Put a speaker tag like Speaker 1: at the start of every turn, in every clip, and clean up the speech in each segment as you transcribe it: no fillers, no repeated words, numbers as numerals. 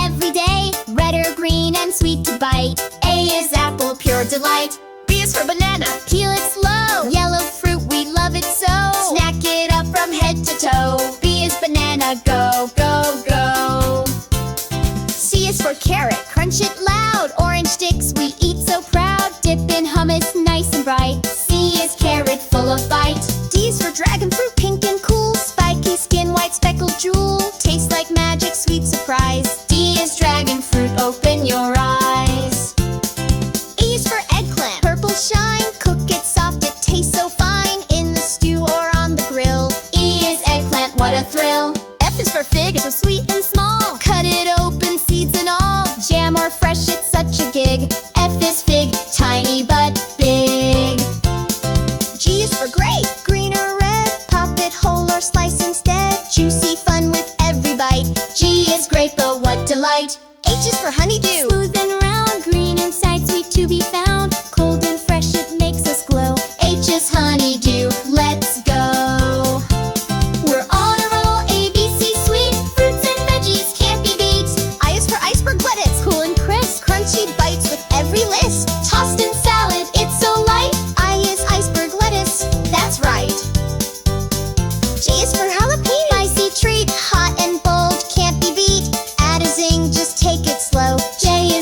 Speaker 1: every day, red or green and sweet to bite. A is apple, pure delight.
Speaker 2: B is for banana.
Speaker 1: Peel it slow, yellow fruit, we love it so. Snack it up from head to toe. B is banana, go, go, go. C is for carrot, crunch it loud. Orange sticks, we eat so proud. Dip in hummus, nice and bright. C is carrot, full of bite. D is for dragon fruit, pink and cool. Spiky skin, white speckled jewel. Tastes like magic, sweet surprise. D is dragon fruit, open your eyes. E is for eggplant, purple shine. Cook it soft, it tastes so fine. In the stew or on the grill. E is eggplant, what a thrill. F is for fig, so sweet and small. Cut it open, seeds and all. Jam or fresh, it's such a gig. F is fig, tiny but big. G is for grape, green or red. Pop it whole or slice instead. Juicy fun with every bite. G is grape, oh what delight. H is for honeydew, smooth and round. Green inside, sweet to be found. Cold and fresh, it makes us glow. H is honeydew, let's go. We're on a roll, A, B, C, sweet. Fruits and veggies can't be beat. I is for iceberg lettuce, cool and crisp. Crunchy bites with every list. Tossed in salad, it's so light. I is iceberg lettuce, that's right. J is for jalapeno, spicy treat. Hot and bold, can't be beat. Add a zing, just take it slow. J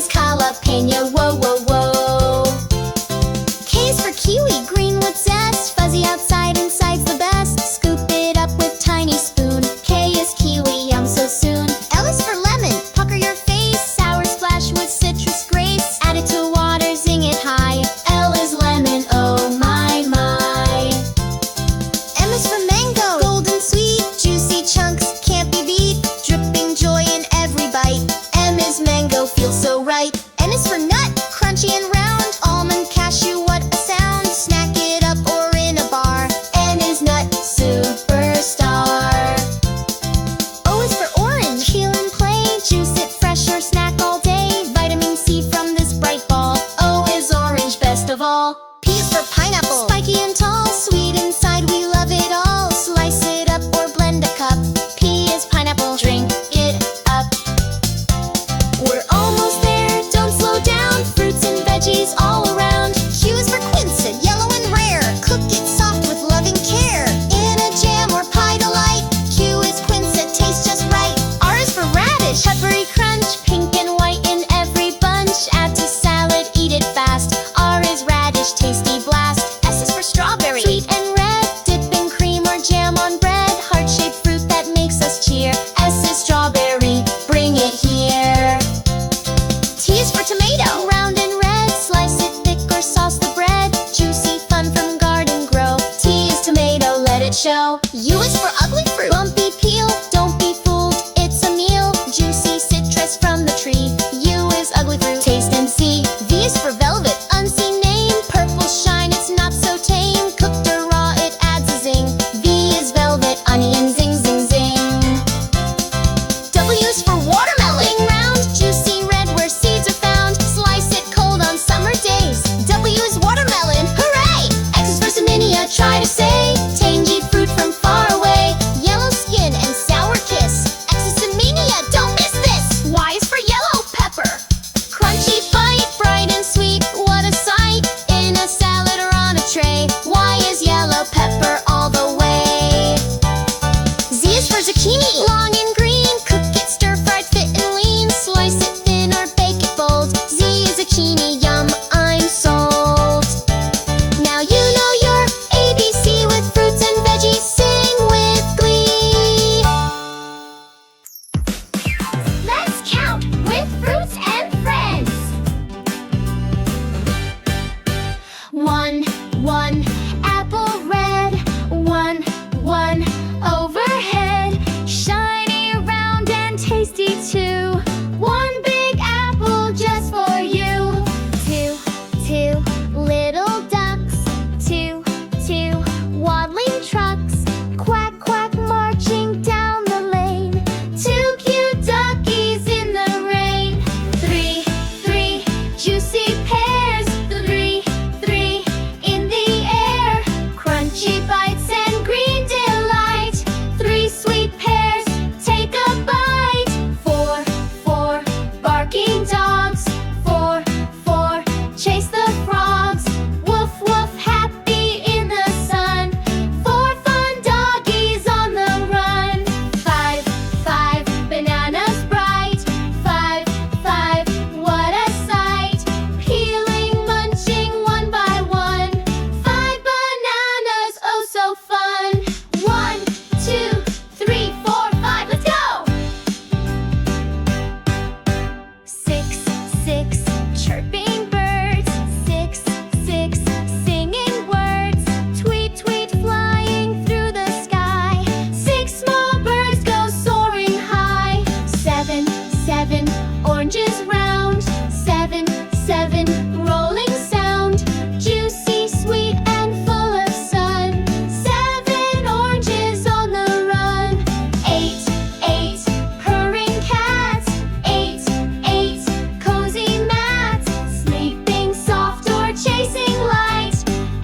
Speaker 1: oranges round. 7, 7, rolling sound. Juicy, sweet, and full of sun. 7 oranges on the run. 8, 8, purring cats. 8, 8, cozy mats. Sleeping soft or chasing light.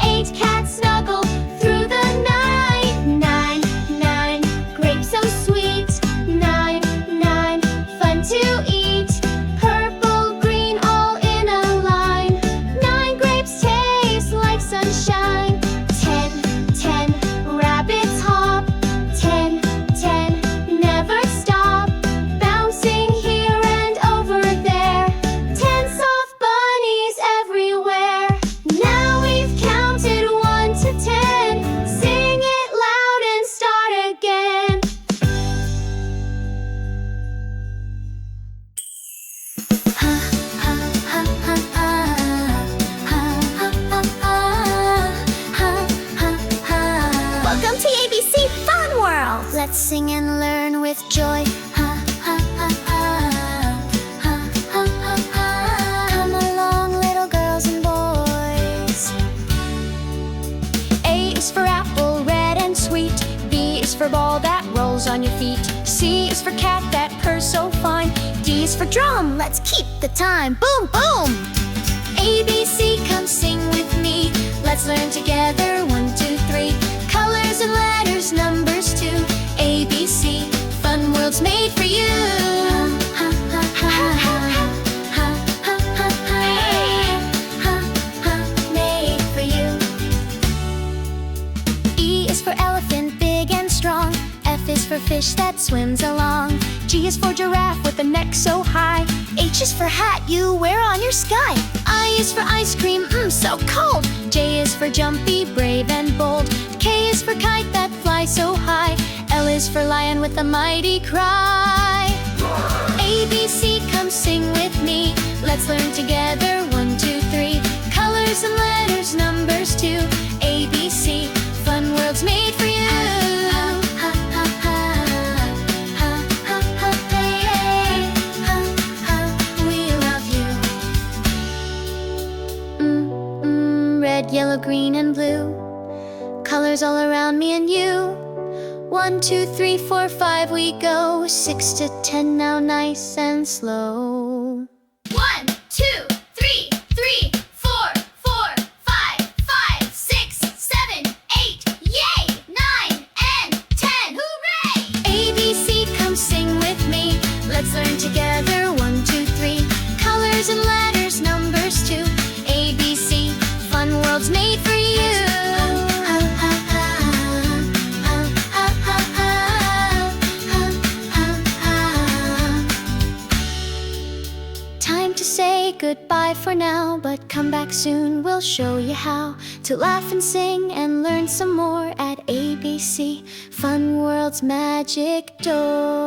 Speaker 1: 8 cats snuggle through the night. 9, 9, grapes so sweet. 9, 9, fun to eat. Purple, green, all in a line. 9 grapes taste like sunshine. 10, 10, rabbits hop. 10, 10, never stop. Bouncing here and over there. 10 soft bunnies everywhere. Now we've counted 1 to 10. Sing it loud and start again. Welcome to ABC Fun World. Let's sing and learn with joy. Come along, little girls and boys. A is for apple, red and sweet. B is for ball that rolls on your feet. C is for cat that purrs so fine. D is for drum, let's keep the time. Boom, boom! ABC, come sing with me. Let's learn together. 1, 2, 3. Colors and letters, numbers too. ABC, fun world's made for you. Made for you. E is for elephant, big and strong. F is for fish that swims along. G is for giraffe with a neck so high. H is for hat you wear on your sky. I is for ice cream, so cold. J is for jumpy, brave and bold. K is for kite that flies so high. L is for lion with a mighty cry. ABC, come sing with me. Let's learn together. 1, 2, 3. Colors and letters, numbers too. ABC, fun world's made for you. We love you. Red, yellow, green, and blue. Colors all around me and you. 1, 2, 3, 4, 5 we go. 6 to 10 now, nice and slow. 1, 2, 3, 3, 4, 4, 5, 5, 6, 7, 8, yay! 9 and 10, hooray! ABC, come sing with me. Let's learn together. 1, 2, 3. Colors and letters, numbers too. ABC, fun world's made for you. Time to say goodbye for now, but come back soon, we'll show you how to laugh and sing and learn some more at ABC Fun World's Magic Door.